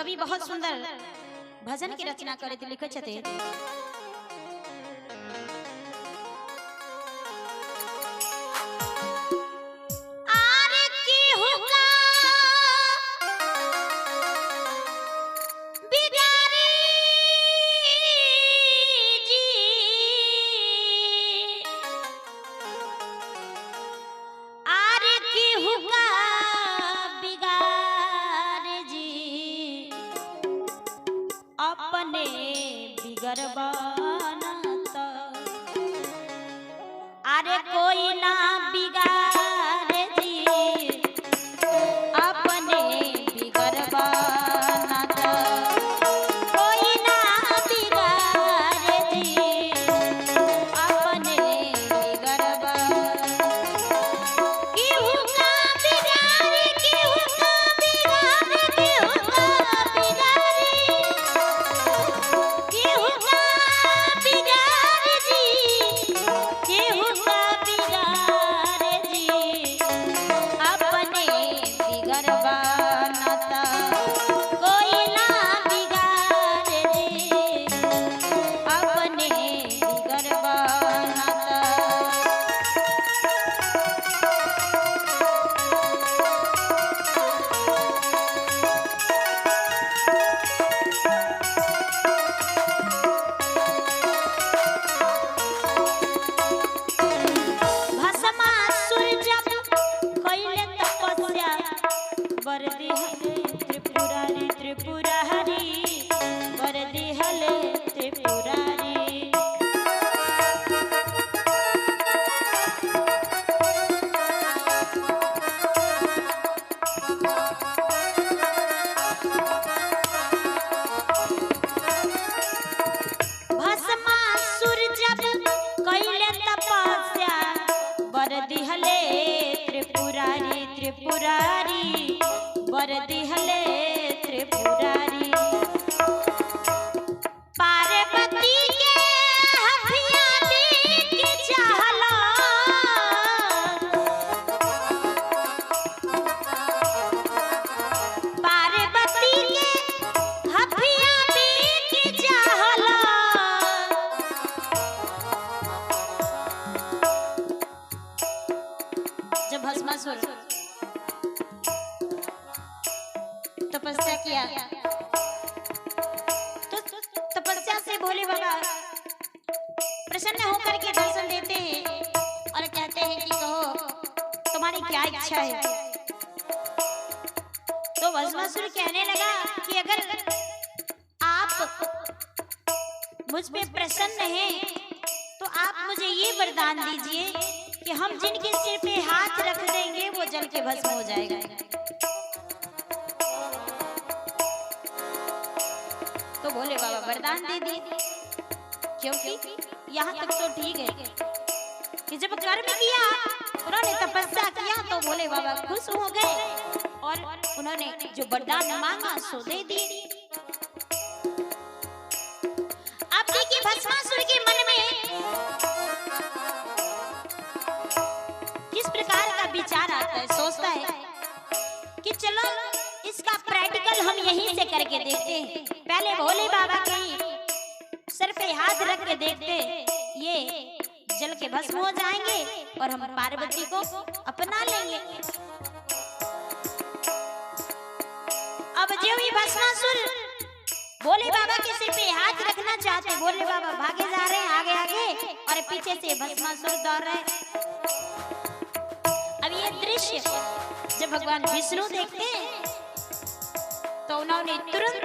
कवि बहुत सुंदर भजन की रचना करे थे, लिखे छथे अपने बिगर बनता, अरे कोई ना बिगाड़े जी अपने बिगर बनता, कोई ना बिगाड़े जी अपने बिगर बनता। केहू का बिगाड़े, केहू का बिगाड़े, केहू का बिगाड़े, केहू का बिगाड़े जी, केहू का बिगाड़े जी अपने बिगर बनता, कोई ना बिगाड़े जी अपने बिगर बनता। भस्मासुर जब कइले तपस्या, वर दिहले त्रिपुरारी, त्रिपुरारी वर दिहले त्रिपुरारी। भस्मासुर जब कइले तपस्या, वर दिहले त्रिपुरारी, त्रिपुरारी वर दिहले त्रिपुरारी। पार्वती के हथिया के चाहला, पार्वती के हथिया के चाहला। जब भस्मासुर तपस्या किया तो तपस्या से भोले बाबा प्रसन्न होकर के दर्शन देते हैं और कहते हैं कि कहो तुम्हारी क्या इच्छा है। तो भस्मासुर कहने लगा कि अगर आप मुझ पे प्रसन्न हैं तो आप मुझे ये वरदान दीजिए कि हम जिनके सिर पे हाथ रख देंगे वो जल के भस्म हो जाएगा। तो भोले बाबा वरदान दे दिए, क्योंकि यहाँ तक तो ठीक है कि जब कर्म किया, उन्होंने तपस्या किया तो भोले बाबा खुश हो गए और उन्होंने जो वरदान मांगा सो दे दिए। अब देखिए भस्मासुर के मन में किस प्रकार का विचार आता है। सोचता है कि चलो इसका प्रैक्टिकल हम यहीं से करके देखते हैं। पहले भोले बाबा के सर पे हाथ रख के देखते, ये जल के भस्म हो जाएंगे और हम पार्वती को अपना लेंगे। अब जो भी भस्मासुर भोले बाबा के सिर पे हाथ रखना चाहते, भोले बाबा भागे जा रहे हैं आगे आगे और पीछे से भस्मासुर दौड़ रहे। अब ये दृश्य जब भगवान विष्णु देखते हैं तो उन्होंने तुरंत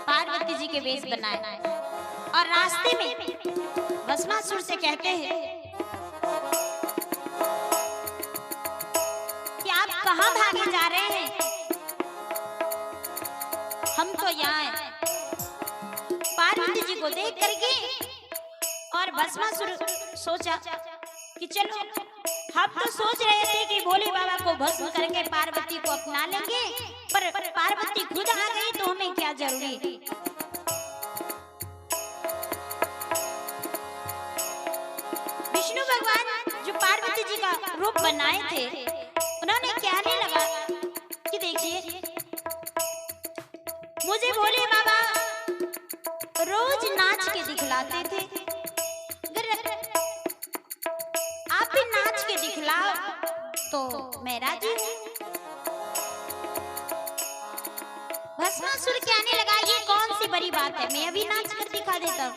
पार्वती जी के वेश बनाए और रास्ते में भस्मासुर से कहते हैं कि आप कहां भागे जा रहे हैं, हम तो यहाँ हैं। पार्वती जी को देख करके और भस्मासुर सोचा कि चलो हम तो सोच रहे थे कि भोले बाबा को भस्म करके पार्वती को अपना लेंगे, पर पार्वती खुद आ गई तो हमें क्या जरूरी। विष्णु भगवान जो पार्वती जी का रूप बनाए थे, उन्होंने कहने लगा मुझे भोले बाबा रोज नाच के दिखलाते थे। अगर आप भी नाच के दिखलाओ तो मैं राजी हूँ। भस्मासुर कहने लगा ये कौन सी बड़ी बात है, मैं अभी नाच कर दिखा देता हूँ।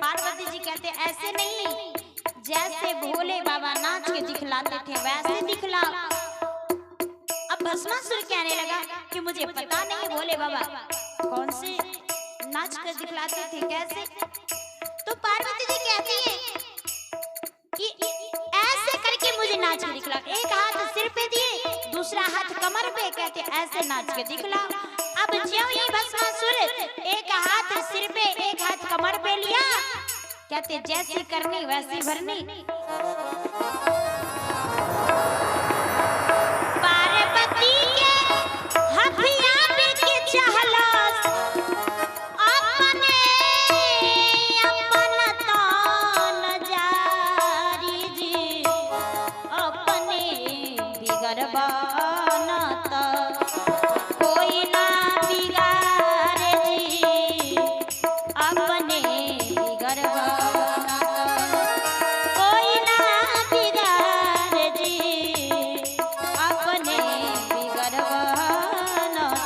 पार्वती जी कहते ऐसे नहीं, जैसे भोले बाबा नाच के दिखलाते थे वैसे दिखला। अब भस्मासुर कहने लगा कि मुझे पता नहीं भोले बाबा कौन से नाच कर दिखलाते थे कैसे। तो पार्वती जी कहती है कि ऐसे करके मुझे नाच के दिखला। एक हाथ सिर पे दिए, दूसरा हाथ कमर पे, कहते ऐसे नाच के दिखला। अब ज्यों ही भस्मासुर एक हाथ सिर पे एक हाथ कमर पे लिया, कहते जैसी करनी वैसी भरनी। पार्वती के हथिया के चहलस अपने अपन तान जारी जी, अपने बिगड़ बनत कोई ना बिगाड़े जी, अपने बिगड़ कोई ना बिगाड़े जी, अपने बिगड़ बनत।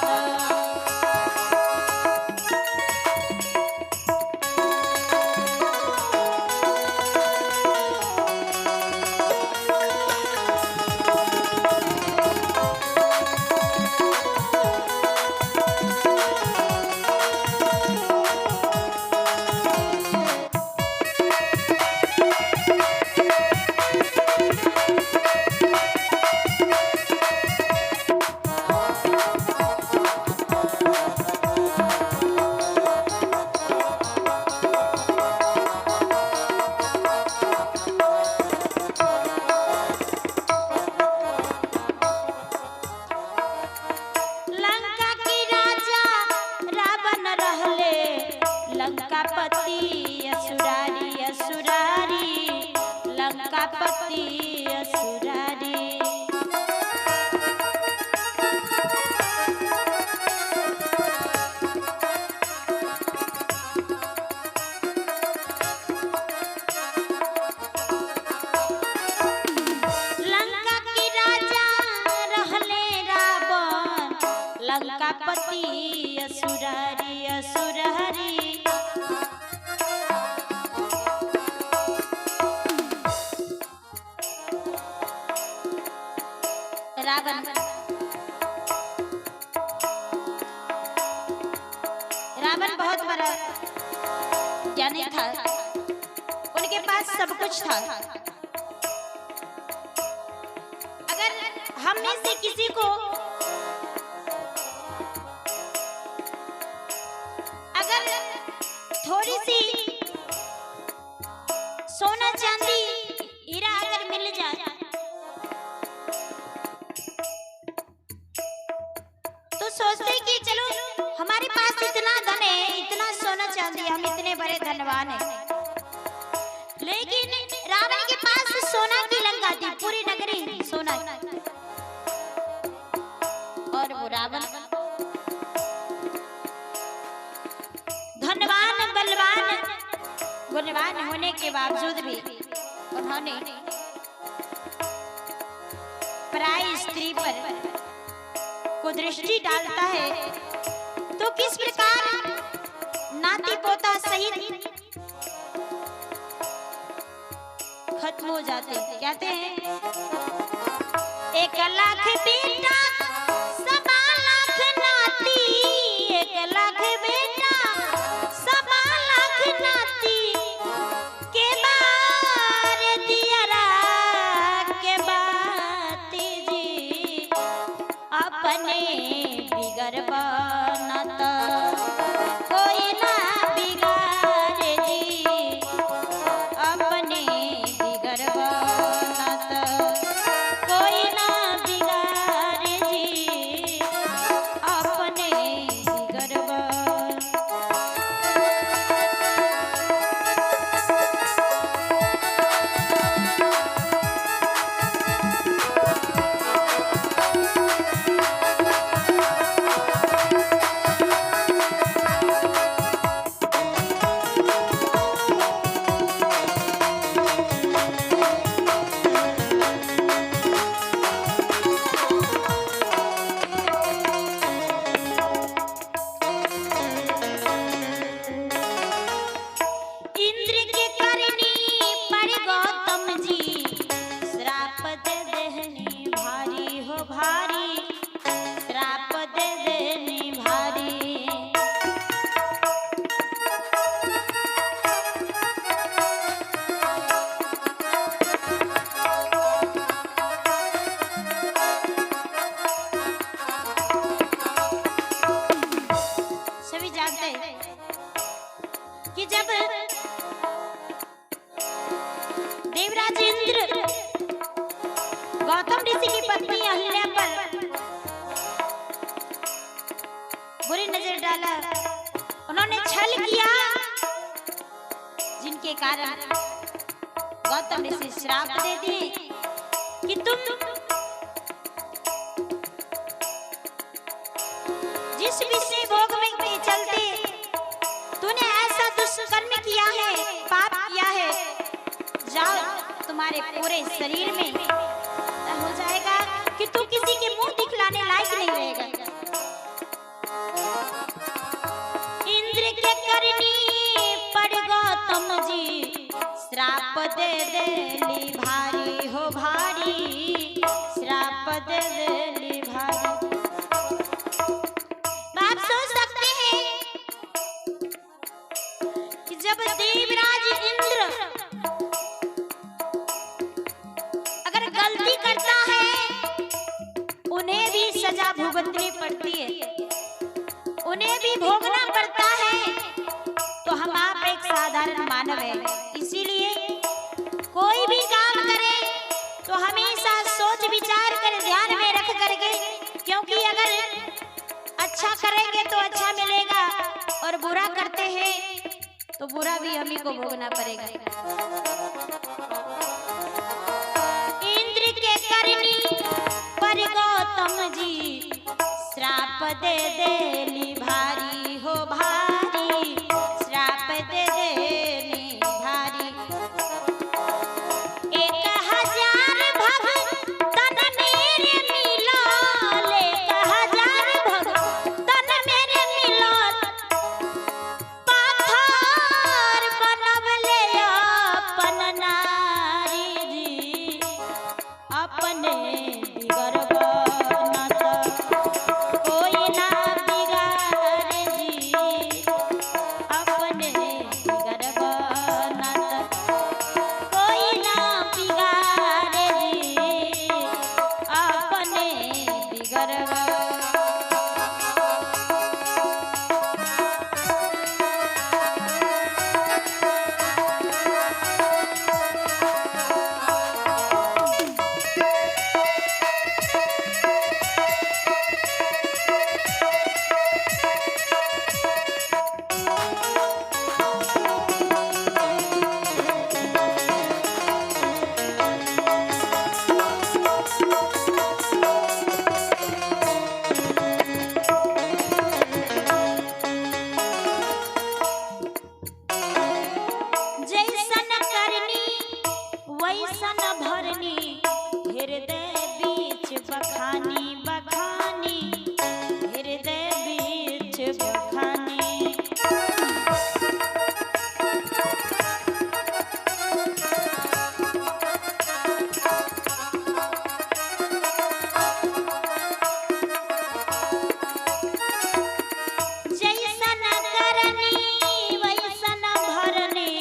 लंका की राजा रावण रहले, लंकापति असुरारी असुरारी, लंकापति असुरारी। लंका की राजा रहले रावण, लंकापति असुरारी असुरारी। रावण रावण बहुत बड़ा ज्ञानी था, उनके पास सब कुछ था। अगर हम में से किसी को अगर थोड़ी सी सोना चांदी हीरा अगर मिल जाए तो सोचते कि चलो हमारे पास इतना धन है, इतना सोना चांदी, हम इतने बड़े धनवान हैं। लेकिन रावण के पास सोना की लंका थी, पूरी नगरी सोना। और वो रावण धनवान बलवान गुणवान होने के बावजूद भी उन्होंने पराई स्त्री पर कुदृष्टि डालता है तो किस प्रकार नाती पोता सहित खत्म हो जाते। कहते हैं 1 लाख बेटा सवा लाख नाती, 1 लाख बेटा सवा लाख नाती, के बार दियरा के बाती जी, अपने बिगड़ बनत कोई ना बिगाड़े जी, अपने बिगड़ बनत कोई ना बिगाड़े जी, अपने बिगड़ बनत। गौतम ऋषि की पत्नी अहिल्या पर बुरी नजर डाला, उन्होंने छल किया, जिनके कारण गौतम ऋषि श्राप दे दिए कि तुम जिस विषय भोग में के चलते तूने ऐसा दुष्कर्म किया है, पाप किया है, जाओ तुम्हारे पूरे शरीर में हो जाएगा कि तू किसी के मुंह दिखलाने लायक नहीं रहेगा। इंद्र के करनी पर गौतम जी श्राप दे देली भारी हो भारी, श्राप दे देली भारी। आप सोच सकते हैं कि जब देवराज इंद्र अगर गलती करता है उन्हें भी सजा भुगतनी पड़ती है, उन्हें भी भोगना पड़ता है, तो हम आप एक साधारण मानव है, इसीलिए कोई भी काम करे तो हमेशा सोच विचार कर ध्यान में रख करके, क्योंकि अगर अच्छा करेंगे तो अच्छा मिलेगा और बुरा करते हैं तो बुरा भी हम ही को भोगना पड़ेगा। इंद्र के करनी पर गौतम जी श्राप दे देली भारी हो भारी, श्राप दे देली भारी। 1000 भक्तन मेरे मिलल, 1000 भक्तन मेरे मिलल, पाथर बनवले अपन नारी जी, अपने बिगर बनत कोई ना बिगाड़े जी, अपने बिगर बनत कोई ना बिगाड़े जी, अपने बिगर जैसन करनी वैसन भरनी, हृदय बीच बखानी बखानी, हृदय बीच बखानी। जैसन करनी वैसन भरनी,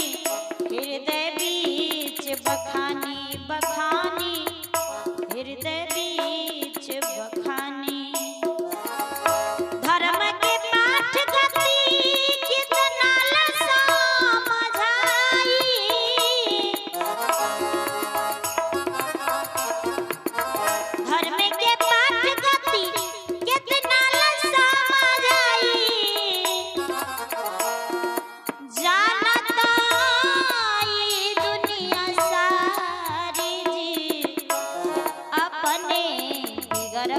हृदय बीच बखानी बखानी, हृदय बीच बखानी। धर्म के पाठ गति कितना समझाई, धर्म के पाठ गति कितना समझाई, जानत ई दुनिया सारी जी, अपने बिगर